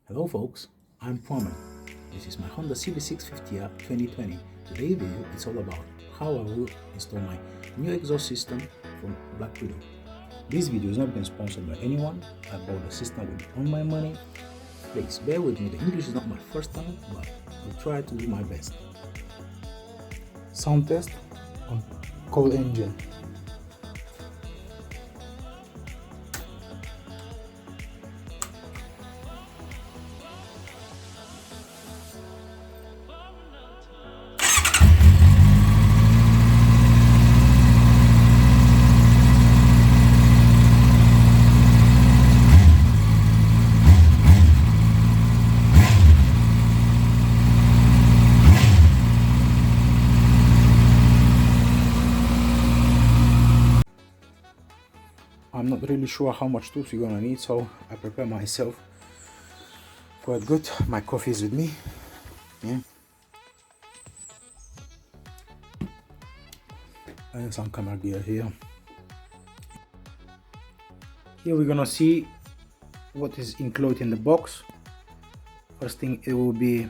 Hello folks, I'm Kwame. This is my Honda CB650r 2020. Today's video is all about how I will install my new exhaust system from Black Widow. This video is not being sponsored by anyone. I bought the system with all my money. Please bear with me, the English is not my first time, but I'll try to do my best. Sound test on cold engine. I'm not really sure how much tools you're gonna need, so I prepare myself quite good. My coffee is with me. Yeah. And some camera gear here. Here we're gonna see what is included in the box. First thing, it will be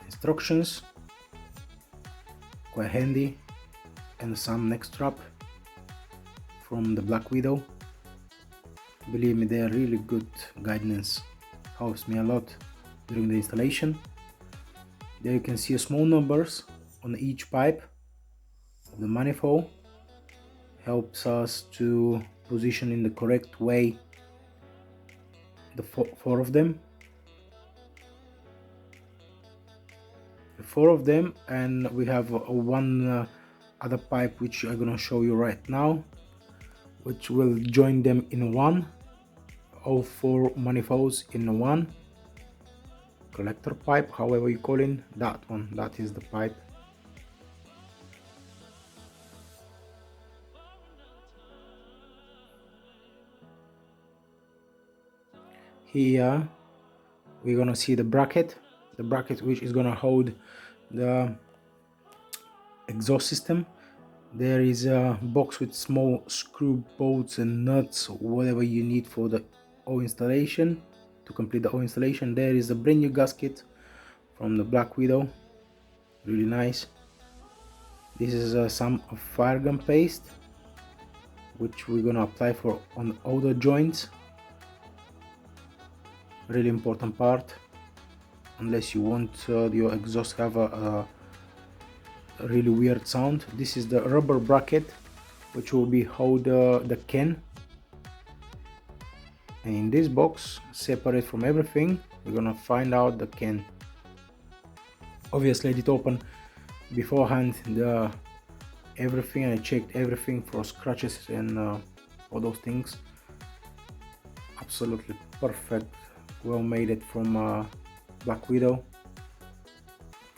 instructions, quite handy, and some neck strap from the Black Widow. Believe me, they are really good guidance, helps me a lot during the installation. There you can see small numbers on each pipe of the manifold, helps us to position in the correct way the four of them, and we have one other pipe which I'm gonna show you right now, which will join them in one, all four manifolds in one collector pipe, however you call it. That one, that is the pipe. Here we're gonna see the bracket which is gonna hold the exhaust system. There is a box with small screw bolts and nuts, whatever you need for the oil installation, to complete the oil installation. There is a brand new gasket from the Black Widow, really nice. This is some fire gun paste which we're gonna apply for on all the joints. Really important part, unless you want your exhaust have a really weird sound. This is the rubber bracket which will be hold the can, and in this box, separate from everything, we're gonna find out the can. Obviously I did open beforehand everything, and I checked everything for scratches and all those things. Absolutely perfect, well made it from Black Widow.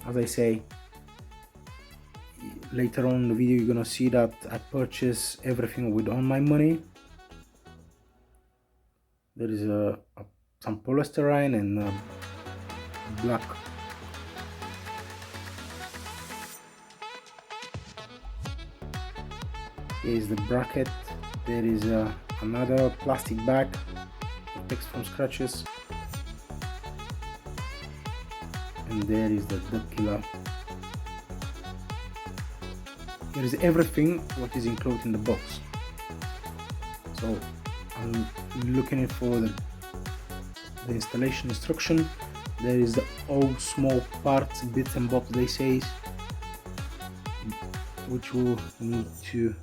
As I say, later on in the video you're gonna see that I purchased everything with all my money. There is some polystyrene and black. Here is the bracket. There is another plastic bag protects from scratches, and there is the dust killer. Here is everything what is included in the box. So I'm looking for the installation instruction. There is all small parts, bits and bobs they say, which we'll need to,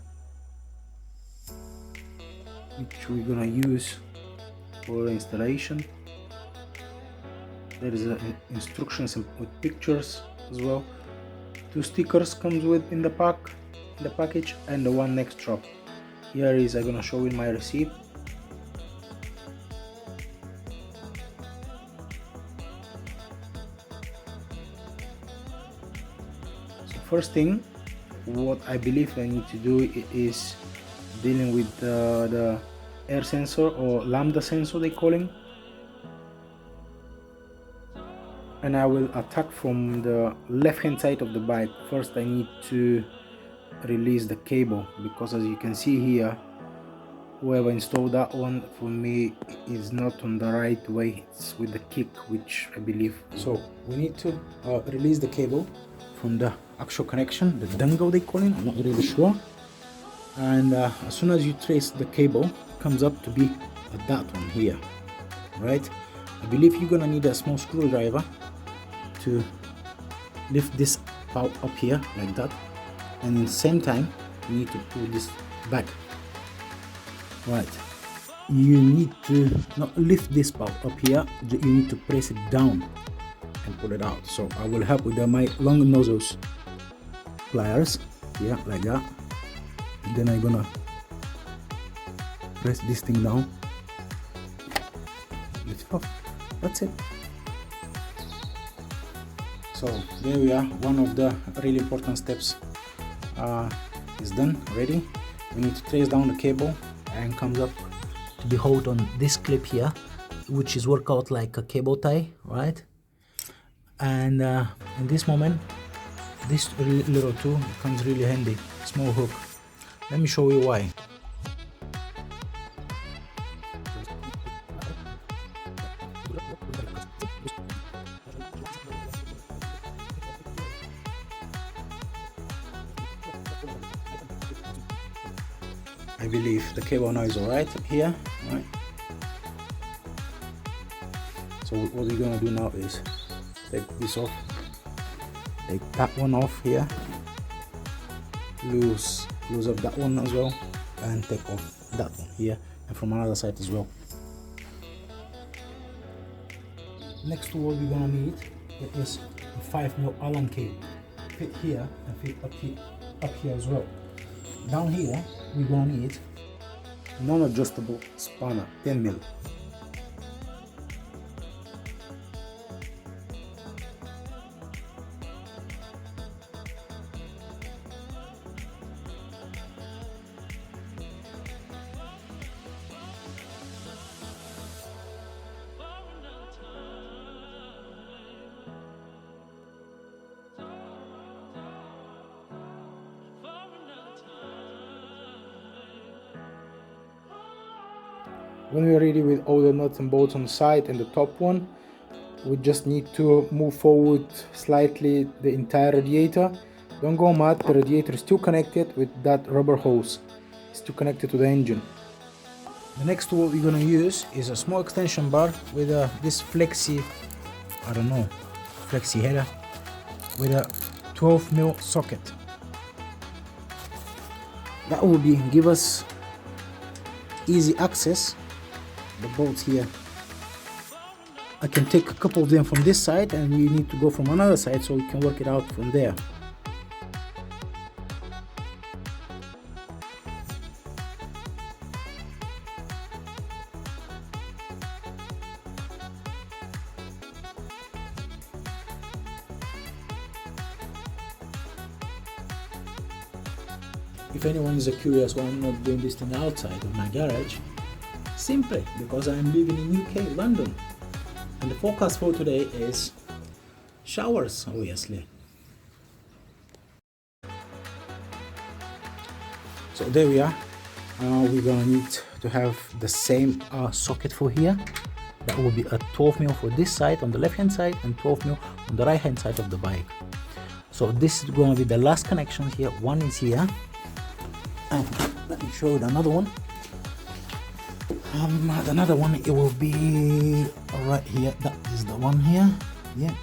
which we're gonna use for installation. There is instructions with pictures as well. 2 stickers comes with in the package, and the one neck strap. Here is I'm gonna show you my receipt. So first thing, what I believe I need to do is dealing with the air sensor, or lambda sensor they call it. And I will attack from the left hand side of the bike. First I need to release the cable, because as you can see here, whoever installed that one for me is not on the right way. It's with the kick, which I believe. So we need to release the cable from the actual connection, the dongle they call it, I'm not really sure. And as soon as you trace the cable, it comes up to be that one here, right? I believe you're gonna need a small screwdriver to lift this out up here like that, and at the same time you need to pull this back. Right, you need to not lift this part up here, you need to press it down and pull it out. So I will help with my long nozzles pliers, yeah, like that. And then I'm gonna press this thing down, lift it off. That's it. So there we are, one of the really important steps is done already. We need to trace down the cable, and comes up to be hold on this clip here, which is work out like a cable tie, right? And in this moment, this little tool comes really handy, small hook. Let me show you why. I believe the cable now is alright here, right? So what we're gonna do now is take this off, take that one off here, loose up that one as well, and take off that one here, and from another side as well. Next to what we're gonna need is a 5mm Allen key, fit here and fit up here as well. Down here we're gonna need non-adjustable spanner, 10mm. When we're ready with all the nuts and bolts on the side and the top one, we just need to move forward slightly the entire radiator. Don't go mad, the radiator is still connected with that rubber hose. It's still connected to the engine. The next tool we're gonna use is a small extension bar with this flexi header with a 12mm socket. That will give us easy access. The bolts here, I can take a couple of them from this side, and we need to go from another side so we can work it out from there. If anyone is curious why I'm not doing this thing outside of my garage, simply because I'm living in UK, London, and the forecast for today is showers, obviously. So there we are. We're gonna need to have the same socket for here. That will be a 12mm for this side on the left hand side and 12mm on the right hand side of the bike. So this is gonna be the last connection here. One is here, and let me show you another one. Another one, it will be right here. That is the one here, yeah.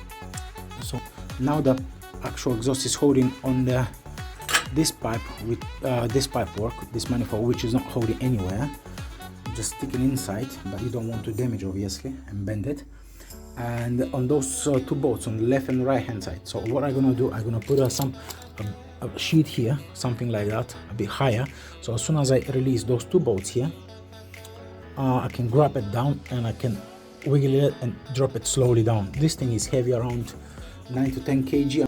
So now the actual exhaust is holding on this pipe with this pipe work, this manifold, which is not holding anywhere, just sticking inside, but you don't want to damage obviously and bend it. And on those two bolts on the left and right hand side. So what I'm gonna do, I'm gonna put a sheet here, something like that, a bit higher. So as soon as I release those two bolts here, I can grab it down and I can wiggle it and drop it slowly down. This thing is heavy, around 9 to 10 kg.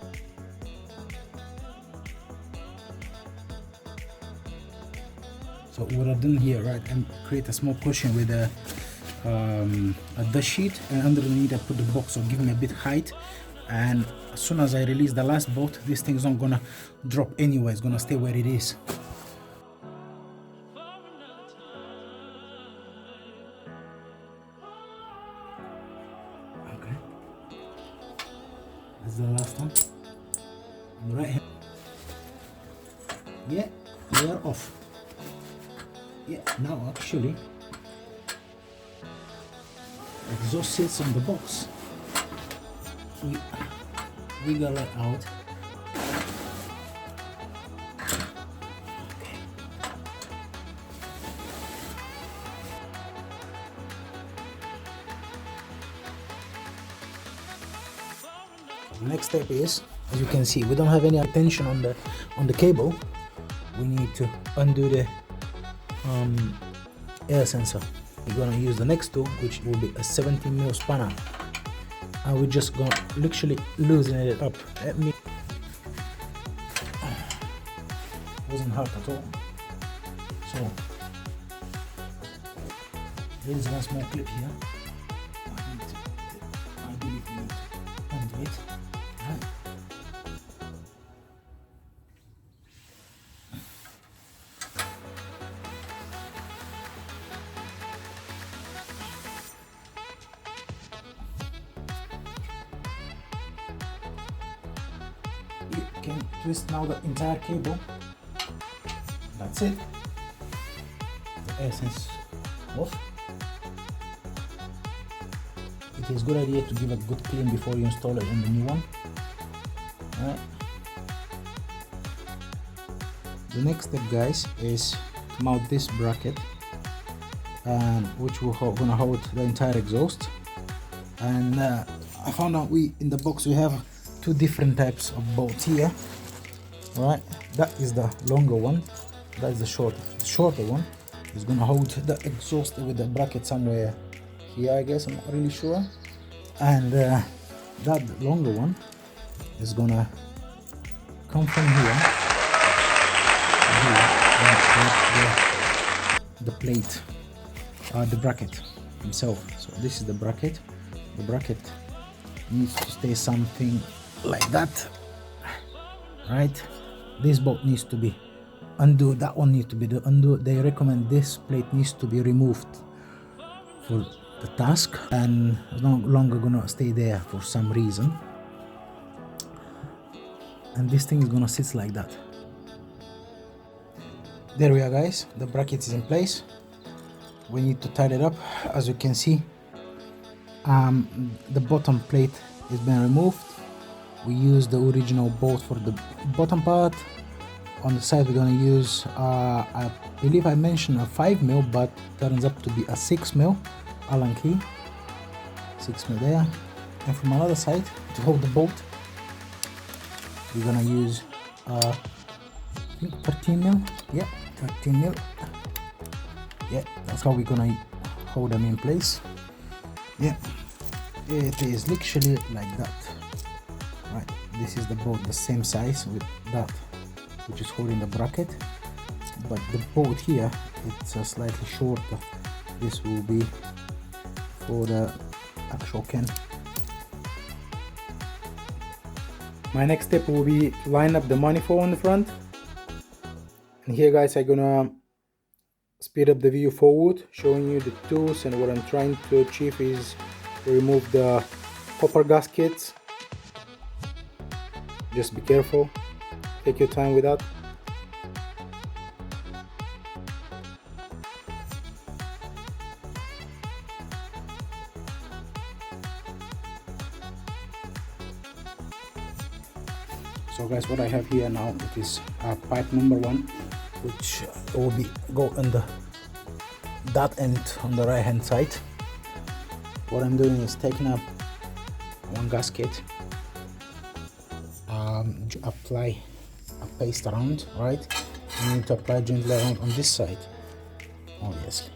So what I've done here, right, and create a small cushion with a dust sheet, and underneath I put the box, so give me a bit height. And as soon as I release the last bolt, this thing's not gonna drop anywhere, it's gonna stay where it is. This is the last one. On the right hand. Yeah, they are off. Yeah, now actually exhaust sits on the box. We wiggle it out. Okay. The next step is, as you can see, we don't have any tension on the cable. We need to undo the air sensor. We're gonna use the next tool, which will be a 17mm spanner, and we're just gonna literally loosen it up. Let me. Wasn't hard at all. So there is one small clip here. I believe we need to undo it. Right. You can twist now the entire cable. That's it. The air sense off. It is a good idea to give a good clean before you install it in the new one. Alright. The next step, guys, is to mount this bracket, which will gonna hold the entire exhaust. And I found out in the box we have two different types of bolts here. Right, that is the longer one. That is the shorter one. It's gonna hold the exhaust with the bracket somewhere here, I guess. I'm not really sure. And that longer one is gonna come from here. The plate, the bracket himself. So this is the bracket. The bracket needs to stay something like that, right? This bolt needs to be undo. That one needs to be undo. They recommend this plate needs to be removed for the task, and it's no longer gonna stay there for some reason. And this thing is gonna sit like that. There we are, guys. The bracket is in place. We need to tighten it up. As you can see, the bottom plate is being removed. We use the original bolt for the bottom part. On the side we're gonna use I believe I mentioned a 5mm, but turns up to be a 6mm Allen key. 6mm there. And from another side, to hold the bolt, we're gonna use I think 13mm. Yeah, 13mm. Yeah, that's how we're gonna hold them in place. Yeah, it is literally like that. Right, this is the bolt, the same size with that, which is holding the bracket, but the bolt here, it's slightly shorter. This will be for the actual can. My next step will be to line up the manifold on the front. And here, guys, I'm gonna speed up the video forward, showing you the tools, and what I'm trying to achieve is to remove the copper gaskets. Just be careful, take your time with that. So guys, what I have here now, it is pipe number 1, which will go on that end on the right hand side. What I'm doing is taking up one gasket, apply a paste around, right? You need to apply gently around on this side, obviously.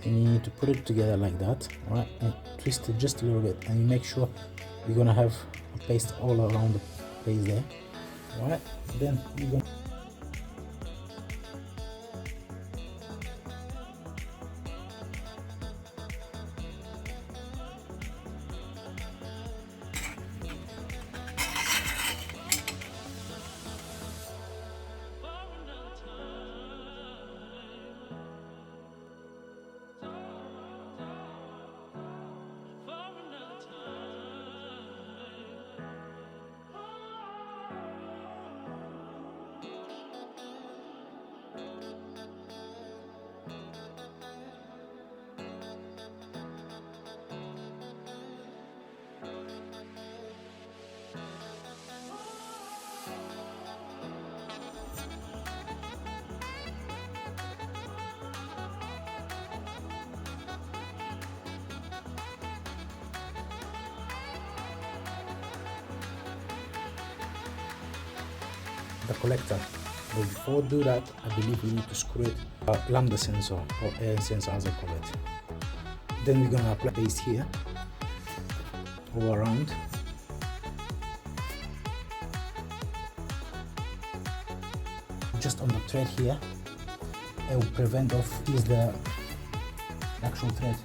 Then you need to put it together like that, right? And twist it just a little bit, and you make sure you're gonna have a paste all around the place there, right? Then you're gonna the collector. But before do that, I believe we need to screw it lambda sensor or air sensor as I call it. Then we're gonna apply base here all around. Just on the thread here, it will prevent off is the actual thread.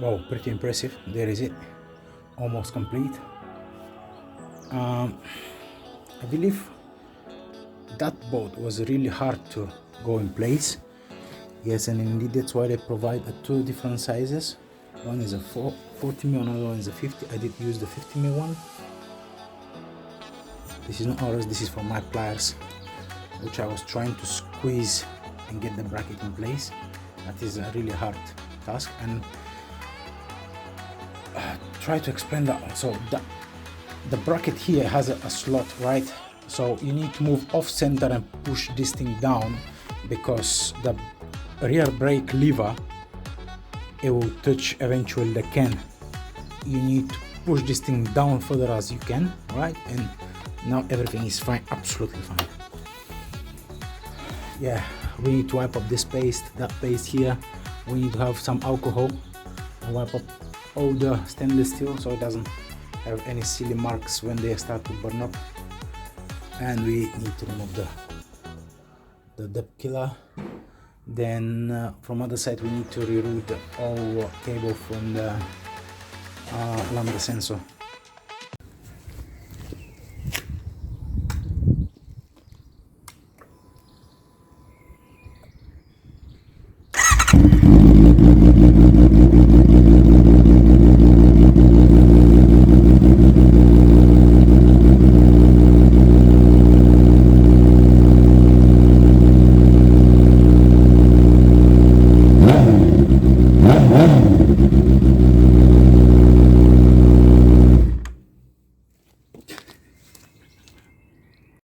Wow, pretty impressive. There is it, almost complete. I believe that bolt was really hard to go in place. Yes, and indeed that's why they provide two different sizes. One is a 40 mm, another one is a 50. I did use the 50 mm one. This is not ours, this is for my pliers, which I was trying to squeeze and get the bracket in place. That is a really hard task, and try to explain that. So the bracket here has a slot, right? So you need to move off center and push this thing down, because the rear brake lever, it will touch eventually the can. You need to push this thing down further as you can, right? And now everything is fine, absolutely fine. Yeah, we need to wipe up this paste, that paste here. We need to have some alcohol and wipe up all the stainless steel so it doesn't have any silly marks when they start to burn up. And we need to remove the depth killer. Then from other side we need to reroute the all cable from the lambda sensor.